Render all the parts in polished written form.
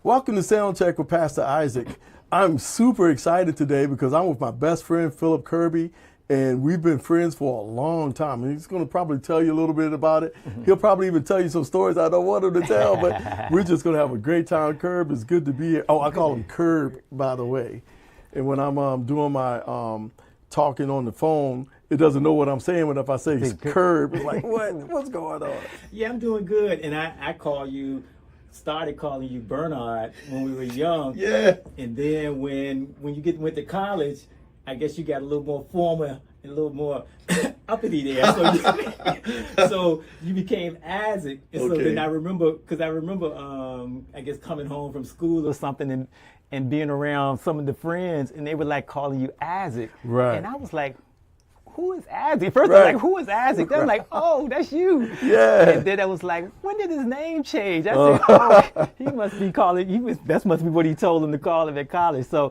Welcome to Sound Check with Pastor Isaac. I'm super excited today because I'm with my best friend, Philip Kirby, and we've been friends for a long time. And he's going to probably tell you a little bit about it. He'll probably even tell you some stories I don't want him to tell, but we're just going to have a great time. Curb, it's good to be here. Oh, I call him Curb, by the way. And when I'm doing my talking on the phone, it doesn't know what I'm saying. When if I say Curb, it's like, what's going on? Yeah, I'm doing good. And I started calling you Bernard when we were young. Yeah. And then when you went to college, I guess you got a little more formal and a little more uppity there. So you became Isaac. And so then I remember I guess coming home from school or something and being around some of the friends, and they were like calling you Isaac. Right. And I was like, who is Isaac? First, I was like, who is Isaac? Then I'm like, oh, that's you. Yeah. And then I was like, when did his name change? I said, oh, he must be calling, that must be what he told him to call him at college. So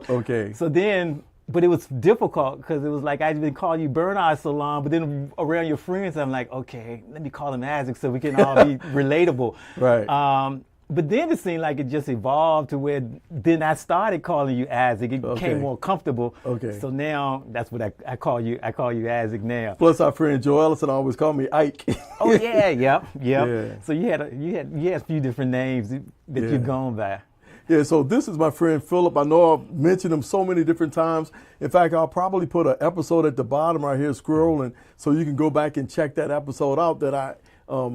then, but it was difficult because it was like, I'd been calling you Bernard so long, but then around your friends, I'm like, okay, let me call him Isaac so we can all be relatable. Right. But then it seemed like it just evolved to where then I started calling you Isaac. It became more comfortable. Okay. So now that's what I call you. I call you Isaac now. Plus, our friend Joe Ellison always called me Ike. Oh yeah, yep. Yeah. So you had a few different names that you've gone by. Yeah, so this is my friend Philip. I know I've mentioned him so many different times. In fact, I'll probably put an episode at the bottom right here scrolling so you can go back and check that episode out that I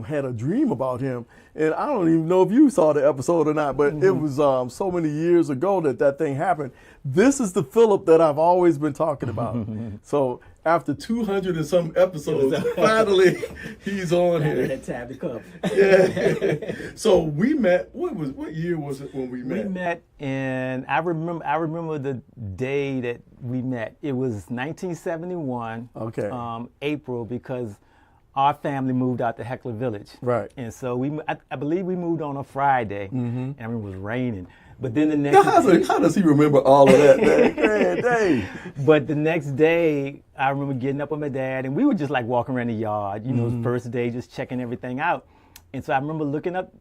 had a dream about him. And I don't even know if you saw the episode or not, but it was so many years ago that thing happened. This is the Philip that I've always been talking about. So after 200 and some episodes, finally he's on here. That time to come. Yeah. So we met. What year was it when we met? We met I remember the day that we met. It was 1971. Okay. April, because our family moved out to Heckler Village. Right. And so I believe we moved on a Friday, and I remember it was raining. But then the next how does he remember all of that? Day? But the next day, I remember getting up with my dad, and we were just like walking around the yard, first day, just checking everything out. And so I remember looking up,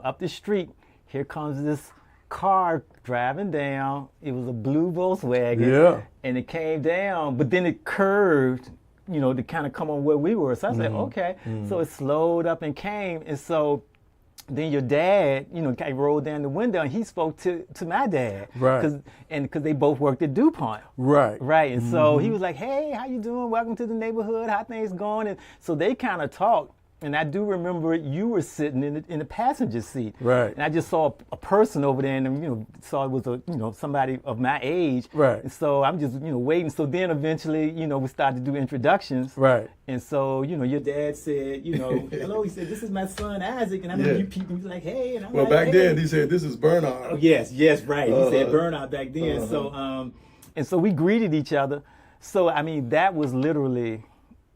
up the street, here comes this car driving down. It was a blue Volkswagen. Yeah. And it came down, but then it curved, to kind of come on where we were. So I said, okay. So it slowed up and came. And so then your dad, kind of rolled down the window and he spoke to my dad. Right. Because they both worked at DuPont. Right. Right. And so he was like, hey, how you doing? Welcome to the neighborhood. How things going? And so they kind of talked. And I do remember you were sitting in the passenger seat. Right. And I just saw a person over there and, saw it was somebody of my age. Right. And so I'm just, waiting. So then eventually, we started to do introductions. Right. And so, your dad said, hello, he said, this is my son, Isaac. And I remember you people, like, hey. And I'm well, back then he said, this is Bernard. Oh, yes, right. He said Bernard back then. So, and so we greeted each other. So, that was literally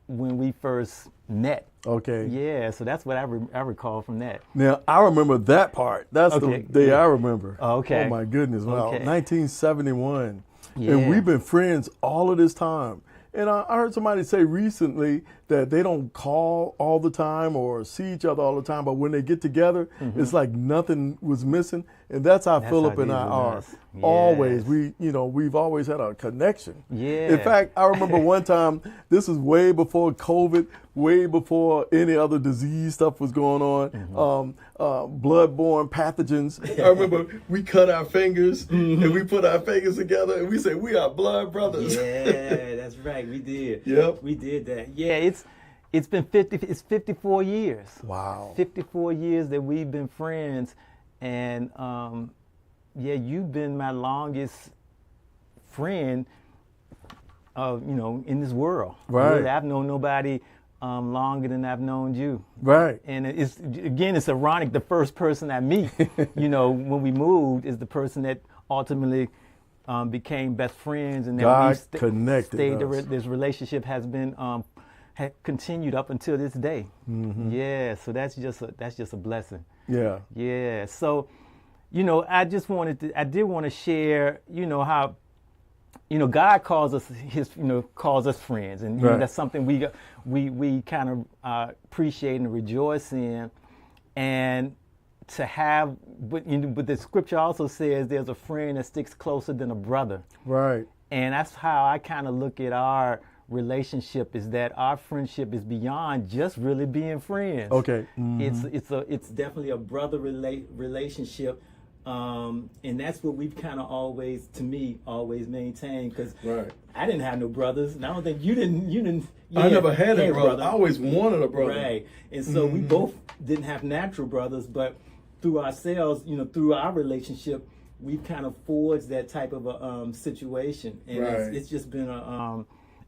when we first met. Okay. Yeah, so that's what I recall from that. Now, I remember that part. That's the day I remember. Okay. Oh, my goodness. Wow. Okay. 1971. Yeah. And we've been friends all of this time. And I heard somebody say recently that they don't call all the time or see each other all the time, but when they get together, it's like nothing was missing. And that's how Philip and I are. Yes. Always. We've always had a connection. Yeah. In fact, I remember one time, this is way before COVID, way before any other disease stuff was going on, bloodborne pathogens. I remember we cut our fingers and we put our fingers together and we said, we are blood brothers. Yeah, that's right. We did. Yep. We did that. Yeah, it's been 54 years. Wow. 54 years that we've been friends. And you've been my longest friend in this world. Right. Really, I've known nobody longer than I've known you. Right. And it's ironic. The first person I meet, when we moved, is the person that ultimately became best friends, and then God we connected us. This relationship has been continued up until this day. Yeah. So that's just a blessing. Yeah. Yeah. So, I did want to share, how, God calls us calls us friends, and that's something we kind of appreciate and rejoice in. And to have, but the scripture also says there's a friend that sticks closer than a brother. Right. And that's how I kind of look at our relationship, is that our friendship is beyond just really being friends. Okay. It's definitely a brother relationship. And that's what we've kind of always, to me, always maintained. Because Right. I didn't have no brothers, and I don't think you didn't. I never had a brother. I always wanted a brother. Right. And so we both didn't have natural brothers, but through ourselves, through our relationship, we've kind of forged that type of a situation, and Right. it's just been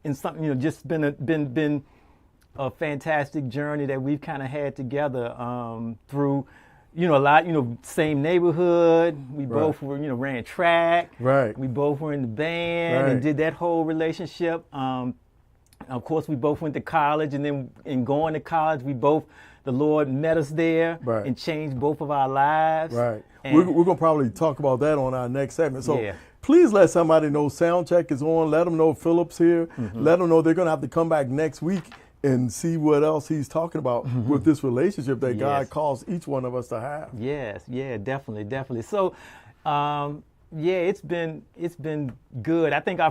and something, just been a fantastic journey that we've kind of had together through, a lot, same neighborhood. We both were, ran track. Right. We both were in the band and did that whole relationship. Of course, we both went to college, and then in going to college, the Lord met us there and changed both of our lives. Right. And We're going to probably talk about that on our next segment. So Yeah. please let somebody know Soundcheck is on. Let them know Philip's here. Let them know they're going to have to come back next week and see what else he's talking about with this relationship that God Yes. calls each one of us to have. Yes, yeah, definitely. So, it's been good. I think I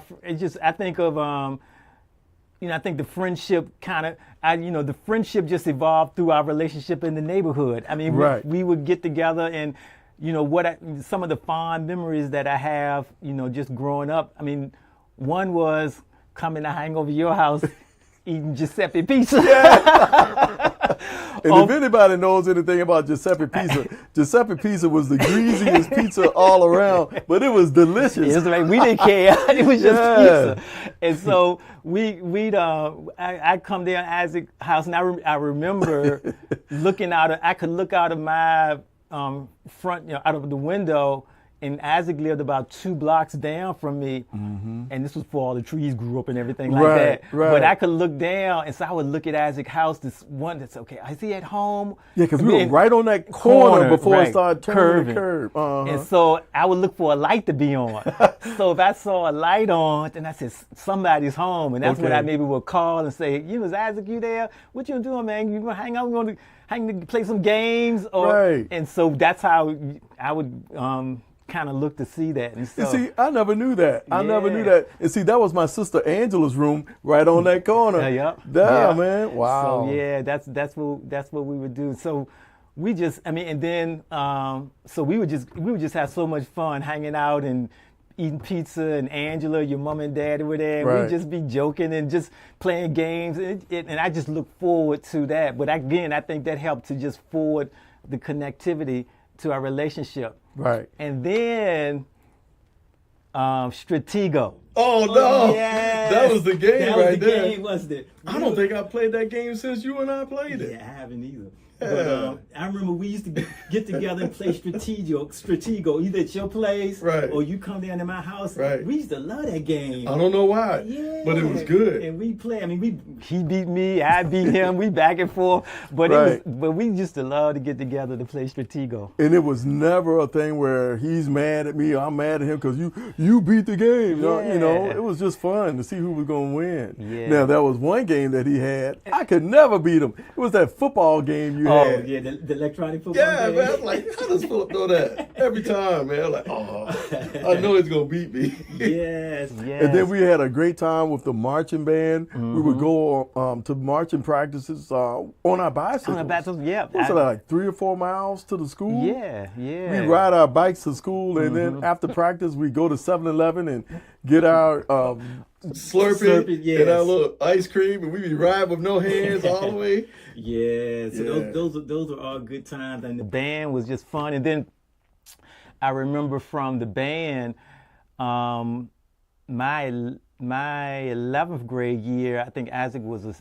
think the friendship the friendship just evolved through our relationship in the neighborhood. I mean, Right. we would get together, and some of the fond memories that I have, just growing up. I mean, one was coming to hang over your house, eating Giuseppe pizza. And if anybody knows anything about Giuseppe Pizza was the greasiest pizza all around, but it was delicious. It was like we didn't care. It was just pizza. And so I'd come there at Isaac's house, and I remember I could look out of my front, out of the window, and Isaac lived about 2 blocks down from me, and this was before all the trees grew up and everything like that. Right. But I could look down, and so I would look at Isaac's house, this one that's okay. Is he at home? Yeah, because we were right on that corner before it right, started turning curving. the curve. And so I would look for a light to be on. So if I saw a light on, then I said, somebody's home. And that's when I maybe would call and say, is Isaac, you there? What you doing, man? You gonna hang out? We gonna play some games? Right. And so that's how I would kind of look to see that. And so, You see, I never knew that. I never knew that. And see, that was my sister Angela's room right on that corner. Yep. Yeah, man. Wow. So yeah, that's what we would do. So we just, and then so we would just have so much fun hanging out and eating pizza, and Angela, your mom and dad were there. Right. We'd just be joking and just playing games, and I just look forward to that. But again, I think that helped to just forward the connectivity to our relationship. Right. And then Stratego. Oh, no. Yes. That was the game That right was the there. game, wasn't it? I don't think I played that game since you and I played it. Yeah, I haven't either. But I remember we used to get together and play Stratego, either at your place or you come down to my house. Right. We used to love that game. I don't know why, Yeah. but it was good. And we play. He beat me, I beat him. We back and forth. But we used to love to get together to play Stratego. And it was never a thing where he's mad at me or I'm mad at him because you beat the game. Yeah. It was just fun to see who was going to win. Yeah. Now, there was one game that he had. I could never beat him. It was that football game you Oh, had. yeah, the electronic football game. Man. I was like, how does Philip know that? Every time, man. I'm like, I know he's going to beat me. Yes. And then we had a great time with the marching band. We would go to marching practices on our bicycles. Yeah. What was it, like 3 or 4 miles to the school? Yeah. We ride our bikes to school, and then after practice, we go to 7-Eleven and get our Slurpee yes. and our little ice cream, and we be riding with no hands all the way. Yeah, so those are all good times, and the band was just fun. And then I remember from the band, my 11th grade year, I think Isaac was a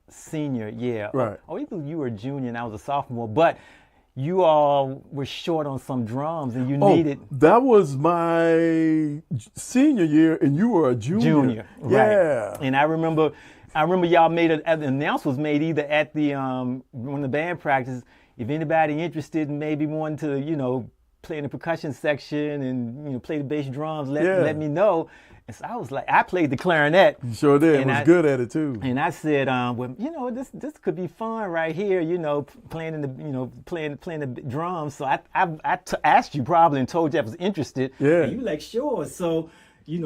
senior. Yeah, right. Or even you were a junior, and I was a sophomore, but. You all were short on some drums, and you needed. That was my senior year, and you were a junior. Yeah. Right. And I remember y'all made an announcement was made either at the when the band practice, if anybody interested in maybe wanting to, play in the percussion section and play the bass drums, let me know. And so I was like, I played the clarinet. You sure did. And was good at it too. And I said, well, this could be fun right here. Playing in the playing the drums. So I asked you probably and told you I was interested. Yeah. And you like, sure. So.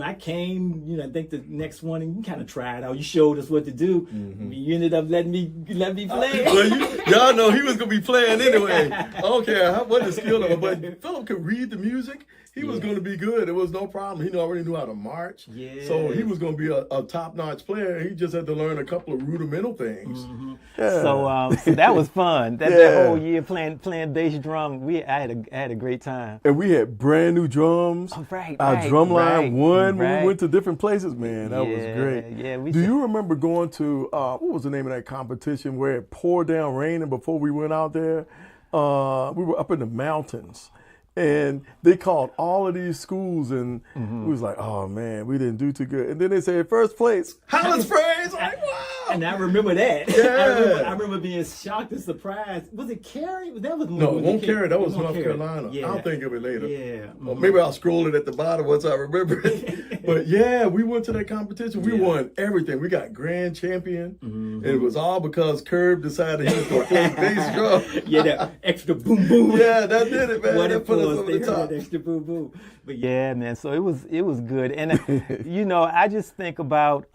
I came, I think the next one, and you kind of tried out. You showed us what to do. Mm-hmm. You ended up letting me play. Well, y'all know he was going to be playing anyway. I don't care what the skill of it, but Philip could read the music. He was going to be good. There was no problem. He already knew how to march. Yeah. So he was going to be a top-notch player. He just had to learn a couple of rudimental things. Mm-hmm. Yeah. So that was fun. That whole year playing bass drum, I had a great time. And we had brand new drums. Oh, right. Our drum line won when we went to different places, man. That was great. Yeah. Do you remember going to, what was the name of that competition where it poured down raining before we went out there? We were up in the mountains. And they called all of these schools, and we was like, oh, man, we didn't do too good. And then they said, first place, Highlands Praise. I'm like, wow. And I remember that. Yeah. I remember being shocked and surprised. Was it Cary? That was No, it won't Cary. That was North Carolina. Yeah. I'll think of it later. Yeah. Or maybe I'll scroll it at the bottom once I remember it. But yeah, we went to that competition. We won everything. We got grand champion. And it was all because Curb decided he was going to play bass drum. Yeah, that extra boom boom. Yeah, that did it, man. What that put us over the top. That extra boom boom. But yeah, man. So it was good. And I just think about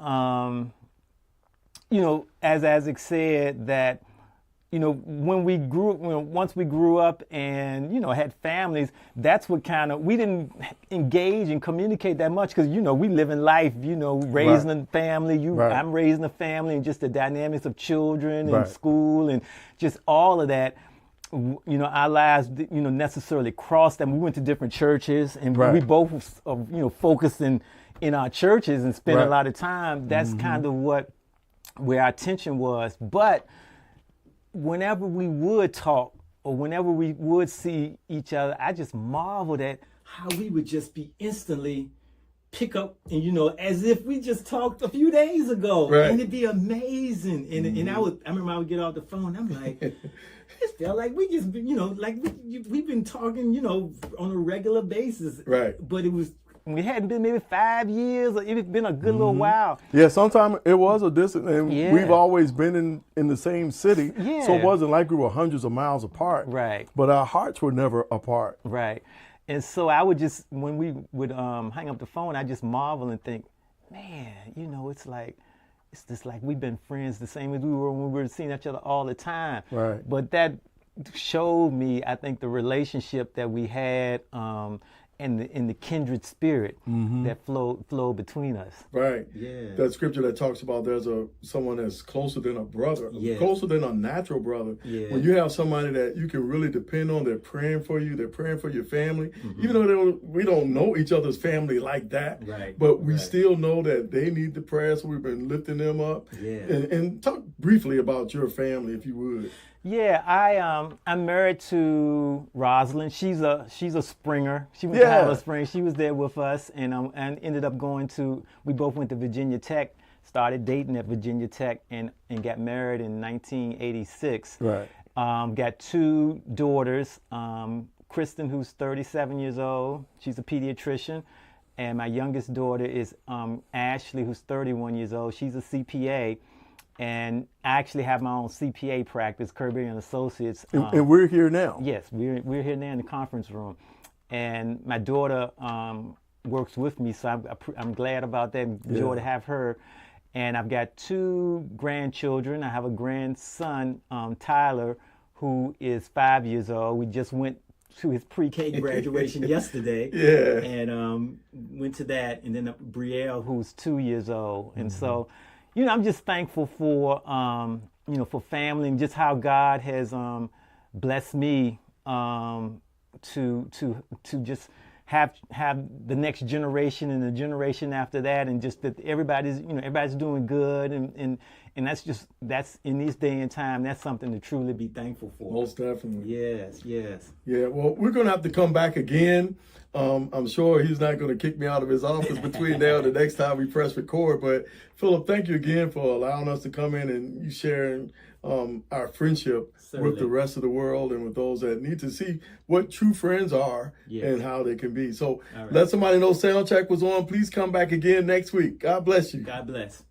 as Isaac said, that when we once we grew up and had families, that's what we didn't engage and communicate that much because we live in life, raising a family. I'm raising a family, and just the dynamics of children and school and just all of that. Our lives, necessarily crossed them. We went to different churches, and we both, focused in our churches and spent a lot of time. That's kind of where our attention was. But whenever we would talk or whenever we would see each other, I just marveled at how we would just be instantly pick up and as if we just talked a few days ago, and it'd be amazing. And I remember I would get off the phone. I'm like, it felt like we just we've been talking on a regular basis, right? But we hadn't been maybe 5 years, or it's been a good little while. Yeah, sometimes it was a distance, and we've always been in the same city, so it wasn't like we were hundreds of miles apart. Right. But our hearts were never apart. Right. And so I would just, when we would hang up the phone, I just marvel and think, man, it's just like we've been friends the same as we were when we were seeing each other all the time. Right. But that showed me, I think, the relationship that we had in the kindred spirit that flowed between us. Right. Yeah. That scripture that talks about there's someone that's closer than a brother, closer than a natural brother. Yeah. When you have somebody that you can really depend on, they're praying for you, they're praying for your family, even though we don't know each other's family like that. Right. But we still know that they need the prayer, so we've been lifting them up. Yeah. And talk briefly about your family, if you would. Yeah, I'm married to Rosalind. She's a Springer. She went to Highland Springs. She was there with us, and ended up we both went to Virginia Tech, started dating at Virginia Tech, and got married in 1986. Right. Got 2 daughters, Kristen, who's 37 years old. She's a pediatrician. And my youngest daughter is Ashley, who's 31 years old. She's a CPA. And I actually have my own CPA practice, Kirby and Associates. And we're here now. Yes, we're here now in the conference room. And my daughter works with me, so I'm glad about that. Joy to have her. And I've got 2 grandchildren. I have a grandson, Tyler, who is 5 years old. We just went to his pre-K graduation yesterday. Yeah. And went to that. And then Brielle, who's 2 years old. And so, I'm just thankful for, for family and just how God has blessed me to just have the next generation and the generation after that, and just that everybody's doing good, and that's in this day and time, that's something to truly be thankful for. Most definitely. Yes. Yeah, well, we're going to have to come back again. I'm sure he's not going to kick me out of his office between now and the next time we press record. But Philip, thank you again for allowing us to come in and you sharing our friendship Certainly. with the rest of the world and with those that need to see what true friends are Yes. and how they can be. So All right. let somebody know Soundcheck was on. Please come back again next week. God bless you. God bless.